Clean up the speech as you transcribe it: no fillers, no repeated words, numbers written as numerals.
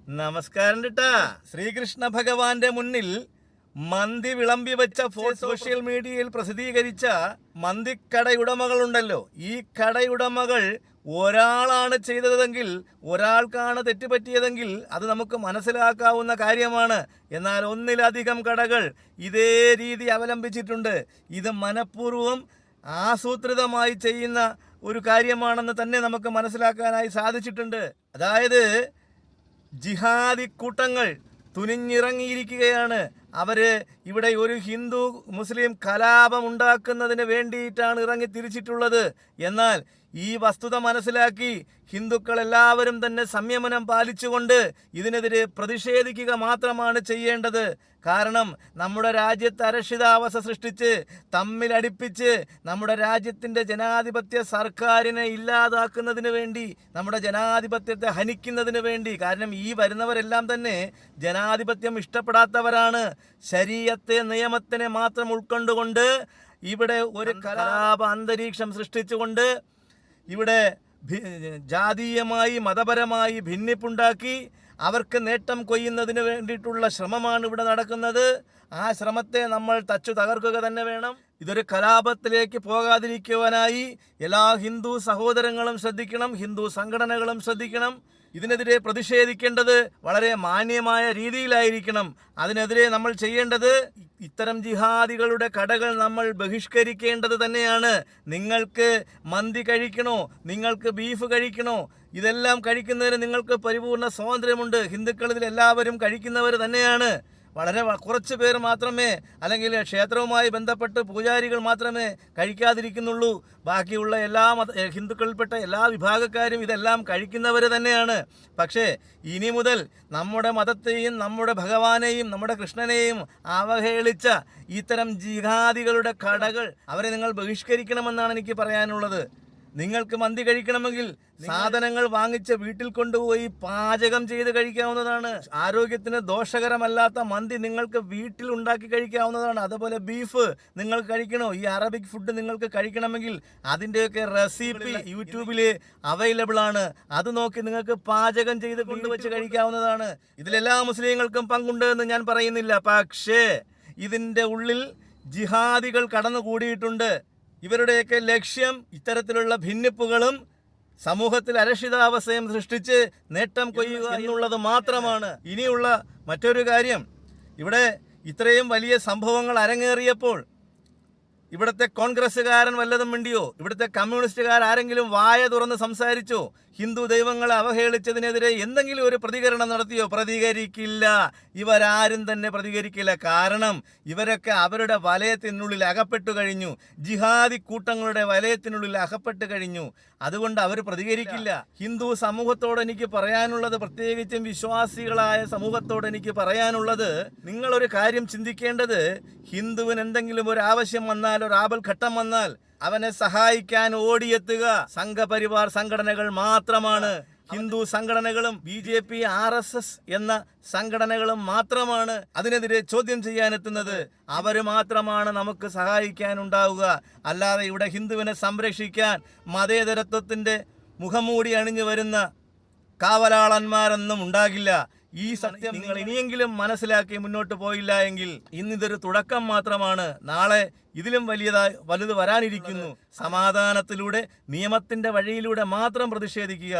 നമസ്കാരം ട്ടാ. ശ്രീകൃഷ്ണ ഭഗവാന്റെ മുന്നിൽ മന്തി വിളമ്പി വെച്ച സോഷ്യൽ മീഡിയയിൽ പ്രസിദ്ധീകരിച്ച മന്തിക്കടയുടമകളുണ്ടല്ലോ. ഈ കടയുടമകൾ ഒരാളാണ് ചെയ്തതെങ്കിൽ, ഒരാൾക്കാണ് തെറ്റുപറ്റിയതെങ്കിൽ അത് നമുക്ക് മനസ്സിലാക്കാവുന്ന കാര്യമാണ്. എന്നാൽ ഒന്നിലധികം കടകൾ ഇതേ രീതി അവലംബിച്ചിട്ടുണ്ട്. ഇത് മനഃപൂർവ്വം ആസൂത്രിതമായി ചെയ്യുന്ന ഒരു കാര്യമാണെന്ന് തന്നെ നമുക്ക് മനസ്സിലാക്കാനായി സാധിച്ചിട്ടുണ്ട്. അതായത് ജിഹാദി കൂട്ടങ്ങൾ തുനിഞ്ഞിറങ്ങിയിരിക്കുകയാണ്. അവര് ഇവിടെ ഒരു ഹിന്ദു മുസ്ലിം കലാപം ഉണ്ടാക്കുന്നതിന് വേണ്ടിയിട്ടാണ് ഇറങ്ങി തിരിച്ചിട്ടുള്ളത്. എന്നാൽ ഈ വസ്തുത മനസ്സിലാക്കി ഹിന്ദുക്കൾ എല്ലാവരും തന്നെ സംയമനം പാലിച്ചുകൊണ്ട് ഇതിനെതിരെ പ്രതിഷേധിക്കുക മാത്രമാണ് ചെയ്യേണ്ടത്. കാരണം നമ്മുടെ രാജ്യത്ത് അരക്ഷിതാവസ്ഥ സൃഷ്ടിച്ച് തമ്മിലടിപ്പിച്ച് നമ്മുടെ രാജ്യത്തിൻ്റെ ജനാധിപത്യ സർക്കാരിനെ ഇല്ലാതാക്കുന്നതിന് വേണ്ടി, നമ്മുടെ ജനാധിപത്യത്തെ ഹനിക്കുന്നതിന് വേണ്ടി, കാരണം ഈ വരുന്നവരെല്ലാം തന്നെ ജനാധിപത്യം ഇഷ്ടപ്പെടാത്തവരാണ്. ശരീഅത്തെ നിയമത്തിനെ മാത്രം ഉൾക്കൊണ്ടുകൊണ്ട് ഇവിടെ ഒരു കലാപ അന്തരീക്ഷം സൃഷ്ടിച്ചുകൊണ്ട് ഇവിടെ ജാതീയമായി മതപരമായി ഭിന്നിപ്പുണ്ടാക്കി അവർക്ക് നേട്ടം കൊയ്യുന്നതിന് വേണ്ടിയിട്ടുള്ള ശ്രമമാണ് ഇവിടെ നടക്കുന്നത്. ആ ശ്രമത്തെ നമ്മൾ തകർക്കുക തന്നെ വേണം. ഇതൊരു കലാപത്തിലേക്ക് പോകാതിരിക്കുവാനായി എല്ലാ ഹിന്ദു സഹോദരങ്ങളും ശ്രദ്ധിക്കണം, ഹിന്ദു സംഘടനകളും ശ്രദ്ധിക്കണം. ഇതിനെതിരെ പ്രതിഷേധിക്കേണ്ടത് വളരെ മാന്യമായ രീതിയിലായിരിക്കണം. അതിനെതിരെ നമ്മൾ ചെയ്യേണ്ടത് ഇത്തരം ജിഹാദികളുടെ കടകൾ നമ്മൾ ബഹിഷ്കരിക്കേണ്ടത് തന്നെയാണ്. നിങ്ങൾക്ക് മന്തി കഴിക്കണോ, നിങ്ങൾക്ക് ബീഫ് കഴിക്കണോ, ഇതെല്ലാം കഴിക്കുന്നതിന് നിങ്ങൾക്ക് പരിപൂർണ സ്വാതന്ത്ര്യമുണ്ട്. ഹിന്ദുക്കൾ ഇതിലെല്ലാവരും കഴിക്കുന്നവർ തന്നെയാണ്. വളരെ കുറച്ച് പേർ മാത്രമേ, അല്ലെങ്കിൽ ക്ഷേത്രവുമായി ബന്ധപ്പെട്ട് പൂജാരികൾ മാത്രമേ കഴിക്കാതിരിക്കുന്നുള്ളൂ. ബാക്കിയുള്ള എല്ലാ ഹിന്ദുക്കളിൽപ്പെട്ട എല്ലാ വിഭാഗക്കാരും ഇതെല്ലാം കഴിക്കുന്നവർ തന്നെയാണ്. പക്ഷേ ഇനി മുതൽ നമ്മുടെ മതത്തെയും നമ്മുടെ ഭഗവാനെയും നമ്മുടെ കൃഷ്ണനെയും അവഹേളിച്ച ഇത്തരം ജിഹാദികളുടെ കടകൾ അവരെ നിങ്ങൾ ബഹിഷ്കരിക്കണമെന്നാണ് എനിക്ക് പറയാനുള്ളത്. നിങ്ങൾക്ക് മന്തി കഴിക്കണമെങ്കിൽ സാധനങ്ങൾ വാങ്ങിച്ച് വീട്ടിൽ കൊണ്ടുപോയി പാചകം ചെയ്ത് കഴിക്കാവുന്നതാണ്. ആരോഗ്യത്തിന് ദോഷകരമല്ലാത്ത മന്തി നിങ്ങൾക്ക് വീട്ടിൽ ഉണ്ടാക്കി കഴിക്കാവുന്നതാണ്. അതുപോലെ ബീഫ് നിങ്ങൾ കഴിക്കണോ, ഈ അറബിക് ഫുഡ് നിങ്ങൾക്ക് കഴിക്കണമെങ്കിൽ അതിൻ്റെയൊക്കെ റെസിപ്പി യൂട്യൂബിൽ അവൈലബിൾ ആണ്. അത് നോക്കി നിങ്ങൾക്ക് പാചകം ചെയ്ത് കൊണ്ടുവച്ച് കഴിക്കാവുന്നതാണ്. ഇതിലെല്ലാ മുസ്ലിങ്ങൾക്കും പങ്കുണ്ട് എന്ന് ഞാൻ പറയുന്നില്ല. പക്ഷേ ഇതിൻ്റെ ഉള്ളിൽ ജിഹാദികൾ കടന്നുകൂടിയിട്ടുണ്ട്. ഇവരുടെയൊക്കെ ലക്ഷ്യം ഇത്തരത്തിലുള്ള ഭിന്നിപ്പുകളും സമൂഹത്തിൽ അരക്ഷിതാവസ്ഥയും സൃഷ്ടിച്ച് നേട്ടം കൊയ്യുക എന്നുള്ളത് മാത്രമാണ്. ഇനിയുള്ള മറ്റൊരു കാര്യം, ഇവിടെ ഇത്രയും വലിയ സംഭവങ്ങൾ അരങ്ങേറിയപ്പോൾ ഇവിടുത്തെ കോൺഗ്രസ്സുകാരൻ വല്ലതും മിണ്ടിയോ? ഇവിടുത്തെ കമ്മ്യൂണിസ്റ്റുകാർ ആരെങ്കിലും വായ തുറന്ന് സംസാരിച്ചോ? ഹിന്ദു ദൈവങ്ങളെ അവഹേളിച്ചതിനെതിരെ എന്തെങ്കിലും ഒരു പ്രതികരണം നടത്തിയോ? പ്രതികരിക്കില്ല. ഇവരാരും തന്നെ പ്രതികരിക്കില്ല. കാരണം ഇവരൊക്കെ അവരുടെ വലയത്തിനുള്ളിൽ അകപ്പെട്ടു കഴിഞ്ഞു. ജിഹാദി കൂട്ടങ്ങളുടെ വലയത്തിനുള്ളിൽ അകപ്പെട്ടു കഴിഞ്ഞു. അതുകൊണ്ട് അവർ പ്രതികരിക്കില്ല. ഹിന്ദു സമൂഹത്തോട് എനിക്ക് പറയാനുള്ളത്, പ്രത്യേകിച്ചും വിശ്വാസികളായ സമൂഹത്തോട് എനിക്ക് പറയാനുള്ളത്, നിങ്ങളൊരു കാര്യം ചിന്തിക്കേണ്ടത്, ഹിന്ദുവിന് എന്തെങ്കിലും ഒരു ആവശ്യം വന്നാൽ, ഒരു ആപൽഘട്ടം വന്നാൽ അവനെ സഹായിക്കാൻ ഓടിയെത്തുക സംഘപരിവാർ സംഘടനകൾ മാത്രമാണ്. ഹിന്ദു സംഘടനകളും BJP RSS എന്ന സംഘടനകളും മാത്രമാണ് അതിനെതിരെ ചോദ്യം ചെയ്യാനെത്തുന്നത്. അവർ മാത്രമാണ് നമുക്ക് സഹായിക്കാനുണ്ടാവുക. അല്ലാതെ ഇവിടെ ഹിന്ദുവിനെ സംരക്ഷിക്കാൻ മതേതരത്വത്തിൻ്റെ മുഖംമൂടി അണിഞ്ഞു വരുന്ന കാവലാളന്മാരൊന്നും ഉണ്ടാകില്ല. ഈ സത്യം നിങ്ങൾ ഇനിയെങ്കിലും മനസ്സിലാക്കി മുന്നോട്ട് പോയില്ല എങ്കിൽ ഇന്നിതൊരു തുടക്കം മാത്രമാണ്. നാളെ ഇതിലും വലുത് വരാനിരിക്കുന്നു. സമാധാനത്തിലൂടെ, നിയമത്തിന്റെ വഴിയിലൂടെ മാത്രം പ്രതിഷേധിക്കുക.